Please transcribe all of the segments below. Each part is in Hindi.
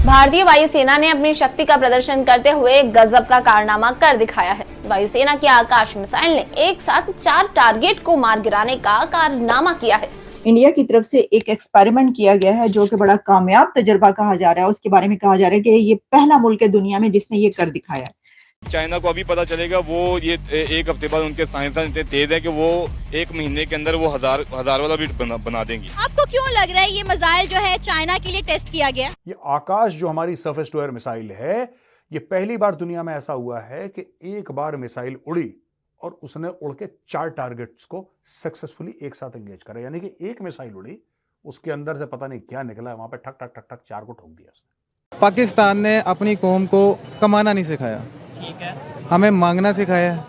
भारतीय वायुसेना ने अपनी शक्ति का प्रदर्शन करते हुए गजब का कारनामा कर दिखाया है। वायुसेना की आकाश मिसाइल ने एक साथ 4 टारगेट को मार गिराने का कारनामा किया है। इंडिया की तरफ से एक एक्सपेरिमेंट किया गया है जो कि बड़ा कामयाब तजुर्बा कहा जा रहा है। उसके बारे में कहा जा रहा है कि ये पहला मुल्क है दुनिया में जिसने ये कर दिखाया है। चाइना को अभी पता चलेगा, वो ये एक हफ्ते बाद उनके साइंसदान इतने तेज हैं कि वो 1 महीने के अंदर वो हजार वाला भी बना देंगी। आपको क्यों लग रहा है ये मिसाइल जो है चाइना के लिए टेस्ट किया गया? ये आकाश जो हमारी सरफेस टू एयर मिसाइल है, ये पहली बार दुनिया में ऐसा हुआ है कि एक बार मिसाइल उड़ी और उसने उड़ के 4 टारगेट्स को सक्सेसफुली एक साथ एंगेज करा। यानी कि एक मिसाइल उड़ी, उसके अंदर से पता नहीं क्या निकला, वहां पे ठक ठक ठक ठक 4 को ठोक दिया उसने। पाकिस्तान ने अपनी कौम को कमाना नहीं सिखाया, ठीक है, हमें मांगना सिखाया है।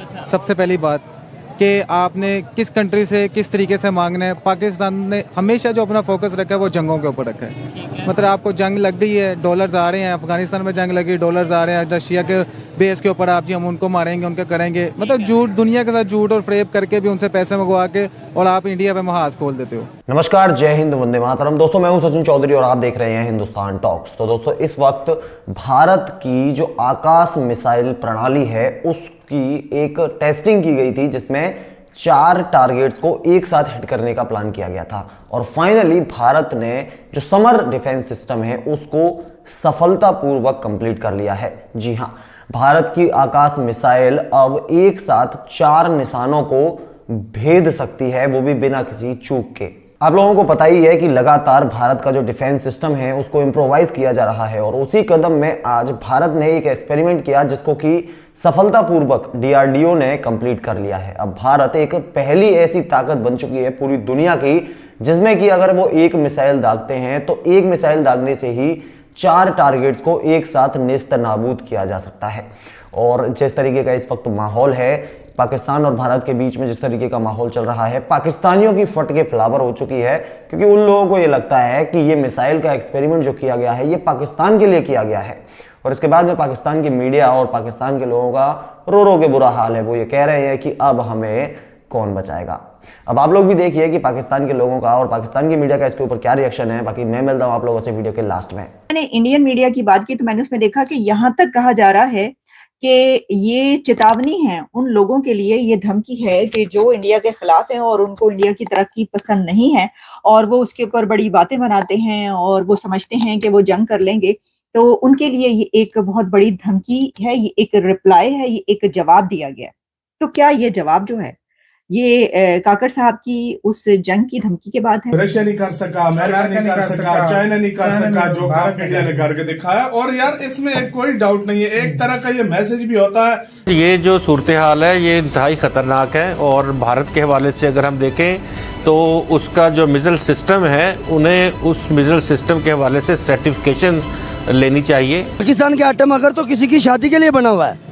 अच्छा। सबसे पहली बात कि आपने किस कंट्री से किस तरीके से मांगना है। पाकिस्तान ने हमेशा जो अपना फोकस रखा है वो जंगों के ऊपर रखा है। मतलब आपको जंग लग गई है, डॉलर्स आ रहे हैं, अफगानिस्तान में जंग लगी, डॉलर्स आ रहे हैं, रशिया के बेस के ऊपर आप जी हम उनको मारेंगे, उनके करेंगे। मतलब झूठ, दुनिया के साथ झूठ और फ्रेब करके भी उनसे पैसे मंगवा के और आप इंडिया पे महाज खोल देते हो। नमस्कार, जय हिंद, वंदे मातरम। दोस्तों मैं हूं सचिन चौधरी और आप देख रहे हैं हिंदुस्तान टॉक्स। तो दोस्तों इस वक्त भारत की जो आकाश मिसाइल प्रणाली है उसकी एक टेस्टिंग की गई थी जिसमें 4 टारगेट्स को एक साथ हिट करने का प्लान किया गया था और फाइनली भारत ने जो समर डिफेंस सिस्टम है उसको सफलतापूर्वक कंप्लीट कर लिया है। जी हां, भारत की आकाश मिसाइल अब एक साथ 4 निशानों को भेद सकती है, वो भी बिना किसी चूक के। आप लोगों को पता ही है कि लगातार भारत का जो डिफेंस सिस्टम है उसको इम्प्रोवाइज किया जा रहा है और उसी कदम में आज भारत ने एक एक्सपेरिमेंट किया जिसको कि सफलतापूर्वक डीआरडीओ ने कंप्लीट कर लिया है। अब भारत एक पहली ऐसी ताकत बन चुकी है पूरी दुनिया की जिसमें कि अगर वो एक मिसाइल दागते हैं तो एक मिसाइल दागने से ही 4 टारगेट्स को एक साथ नेस्त नाबूद किया जा सकता है। और जिस तरीके का इस वक्त माहौल है पाकिस्तान और भारत के बीच में, जिस तरीके का माहौल चल रहा है, पाकिस्तानियों की फट के फ्लावर हो चुकी है क्योंकि उन लोगों को ये लगता है कि ये मिसाइल का एक्सपेरिमेंट जो किया गया है ये पाकिस्तान के लिए किया गया है। और इसके बाद में पाकिस्तान की मीडिया और पाकिस्तान के लोगों का रो रो के बुरा हाल है। वो ये कह रहे हैं कि अब हमें कौन बचाएगा। अब आप लोग भी देखिए कि पाकिस्तान के लोगों का और पाकिस्तान की मीडिया का इसके ऊपर क्या रिएक्शन है। बाकी मैं मिलता हूं आप लोगों से वीडियो के लास्ट में। मैंने इंडियन मीडिया की बात की तो मैंने उसमें देखा कि यहां तक कहा जा रहा है कि ये चेतावनी है उन लोगों के लिए, ये धमकी है कि जो इंडिया के खिलाफ हैं और उनको इंडिया की तरक्की पसंद नहीं है और वो उसके ऊपर बड़ी बातें बनाते हैं और वो समझते हैं कि वो जंग कर लेंगे, तो उनके लिए ये एक बहुत बड़ी धमकी है, ये एक रिप्लाई है, ये एक जवाब दिया गया। तो क्या ये जवाब जो है ये काकड़ साहब की उस जंग की धमकी के बाद है? रशिया नहीं कर सका, अमेरिका नहीं कर सका, चाइना नहीं कर सका, जो भारत मीडिया ने करके दिखाया। और यार इसमें कोई डाउट नहीं है, एक तरह का ये मैसेज भी होता है। ये जो सूरत हाल है ये इंतहाई खतरनाक है और भारत के हवाले से अगर हम देखें तो उसका जो मिसाइल सिस्टम है उन्हें उस मिसाइल सिस्टम के हवाले से सर्टिफिकेशन लेनी चाहिए। पाकिस्तान के आइटम अगर तो किसी की शादी के लिए बना हुआ है,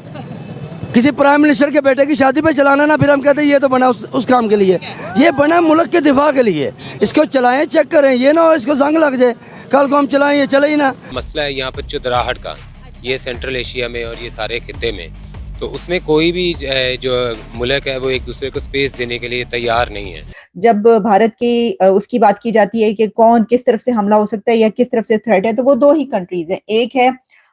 किसी प्राइम मिनिस्टर के बेटे की शादी पे चलाना ना, फिर हम कहते हैं ये तो बना उस काम के लिए। ये बना मुल्क के दिफा के लिए, इसको चलाएं, चेक करें, ये ना हो इसको जंग लग जाए, कल को हम चलाएं ये चले ही ना। मसला है यहाँ पर चुदराहट का, ये सेंट्रल एशिया में और ये सारे खिते में, तो उसमें कोई भी जो मुल्क है वो एक दूसरे को स्पेस देने के लिए तैयार नहीं है। जब भारत की उसकी बात की जाती है कि कौन किस तरफ से हमला हो सकता है या किस तरफ से थ्रेट है, तो वो 2 ही कंट्रीज हैं, एक है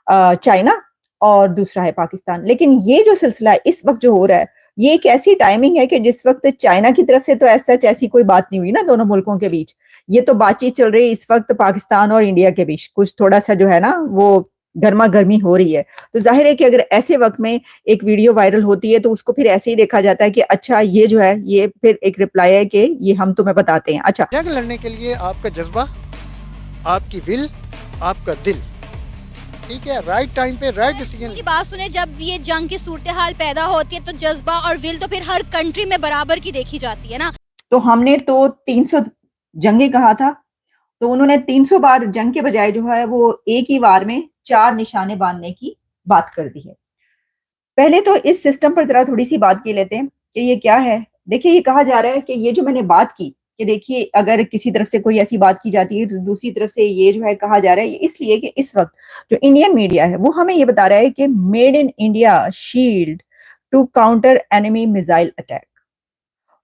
चाइना और दूसरा है पाकिस्तान। लेकिन ये जो सिलसिला है इस वक्त जो हो रहा है ये एक ऐसी टाइमिंग है कि जिस वक्त चाइना की तरफ से तो ऐसी कोई बात नहीं हुई ना दोनों मुल्कों के बीच, ये तो बातचीत चल रही है इस वक्त पाकिस्तान और इंडिया के बीच, कुछ थोड़ा सा जो है ना वो गर्मा गर्मी हो रही है। तो जाहिर है कि अगर ऐसे वक्त में एक वीडियो वायरल होती है तो उसको फिर ऐसे ही देखा जाता है कि अच्छा ये जो है ये फिर एक रिप्लाई है कि ये हम तुम्हें बताते हैं। अच्छा, जंग लड़ने के लिए आपका जज्बा, आपकी विल, आपका दिल, ठीक है, राइट टाइम पे राइट डिसीजन की बात सुने। जब ये जंग की सूरत हाल पैदा होती है तो जज्बा और विल तो फिर हर कंट्री में बराबर की देखी जाती है ना। तो हमने तो 300 जंगे कहा था, तो उन्होंने 300 बार जंग के बजाय जो है वो एक ही वार में 4 निशाने बांधने की बात कर दी है। पहले तो इस सिस्टम पर जरा थोड़ी सी बात की लेते हैं कि ये क्या है। देखिए, ये कहा जा रहा है कि ये जो मैंने बात की कि देखिए अगर किसी तरफ से कोई ऐसी बात की जाती है तो दूसरी तरफ से ये जो है कहा जा रहा है, ये इसलिए कि इस वक्त जो इंडियन मीडिया है वो हमें ये बता रहा है कि made in India shield to counter enemy missile attack.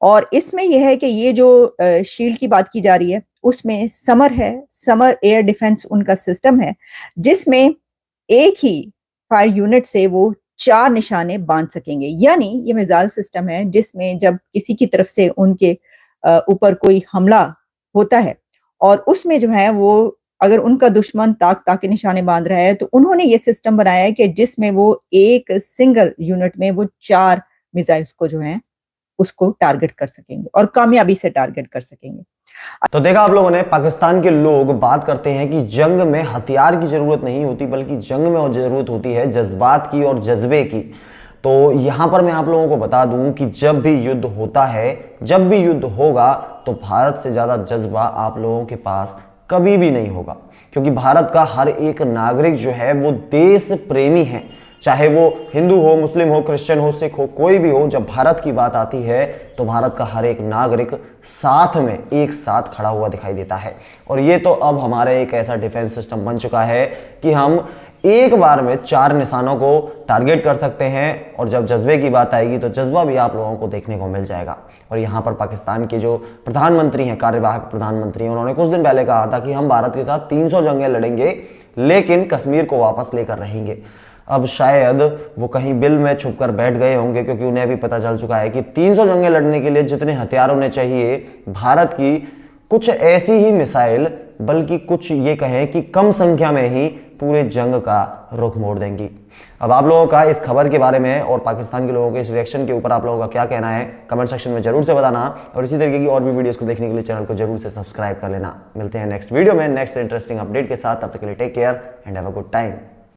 और इसमें यह है कि ये जो शील्ड की बात की जा रही है उसमें समर है, समर एयर डिफेंस उनका सिस्टम है, जिसमें एक ही फायर यूनिट से वो 4 निशाने बांध सकेंगे। यानी ये मिसाइल सिस्टम है जिसमें जब किसी की तरफ से उनके ऊपर कोई हमला होता है और उसमें जो है वो अगर उनका दुश्मन ताक के निशाने बांध रहा है तो उन्होंने ये सिस्टम बनाया है कि जिसमें वो एक सिंगल यूनिट में वो 4 मिसाइल्स को जो है उसको टारगेट कर सकेंगे और कामयाबी से टारगेट कर सकेंगे। तो देखा आप लोगों ने, पाकिस्तान के लोग बात करते हैं कि जंग में हथियार की जरूरत नहीं होती, बल्कि जंग में जरूरत होती है जज्बात की और जज्बे की। तो यहां पर मैं आप लोगों को बता दूं कि जब भी युद्ध होता है, जब भी युद्ध होगा, तो भारत से ज्यादा जज्बा आप लोगों के पास कभी भी नहीं होगा, क्योंकि भारत का हर एक नागरिक जो है वो देश प्रेमी है। चाहे वो हिंदू हो, मुस्लिम हो, क्रिश्चियन हो, सिख हो, कोई भी हो, जब भारत की बात आती है तो भारत का हर एक नागरिक साथ में एक साथ खड़ा हुआ दिखाई देता है। और ये तो अब हमारे एक ऐसा डिफेंस सिस्टम बन चुका है कि हम एक बार में 4 निशानों को टारगेट कर सकते हैं, और जब जज्बे की बात आएगी तो जज्बा भी आप लोगों को देखने को मिल जाएगा। और यहाँ पर पाकिस्तान के जो प्रधानमंत्री हैं, कार्यवाहक प्रधानमंत्री, उन्होंने कुछ दिन पहले कहा था कि हम भारत के साथ 300 जंगें लड़ेंगे लेकिन कश्मीर को वापस लेकर रहेंगे। अब शायद वो कहीं बिल में छुपकर बैठ गए होंगे, क्योंकि उन्हें भी पता चल चुका है कि 300 जंगें लड़ने के लिए जितने हथियार होने चाहिए, भारत की कुछ ऐसी ही मिसाइल, बल्कि कुछ ये कहें कि कम संख्या में ही पूरे जंग का रुख मोड़ देंगी। अब आप लोगों का इस खबर के बारे में और पाकिस्तान के लोगों के इस रिएक्शन के ऊपर आप लोगों का क्या कहना है, कमेंट सेक्शन में जरूर से बताना। और इसी तरीके की और भी वीडियोस को देखने के लिए चैनल को जरूर से सब्सक्राइब कर लेना। मिलते हैं नेक्स्ट वीडियो में नेक्स्ट इंटरेस्टिंग अपडेट के साथ। तब तक के लिए take care and have a good time.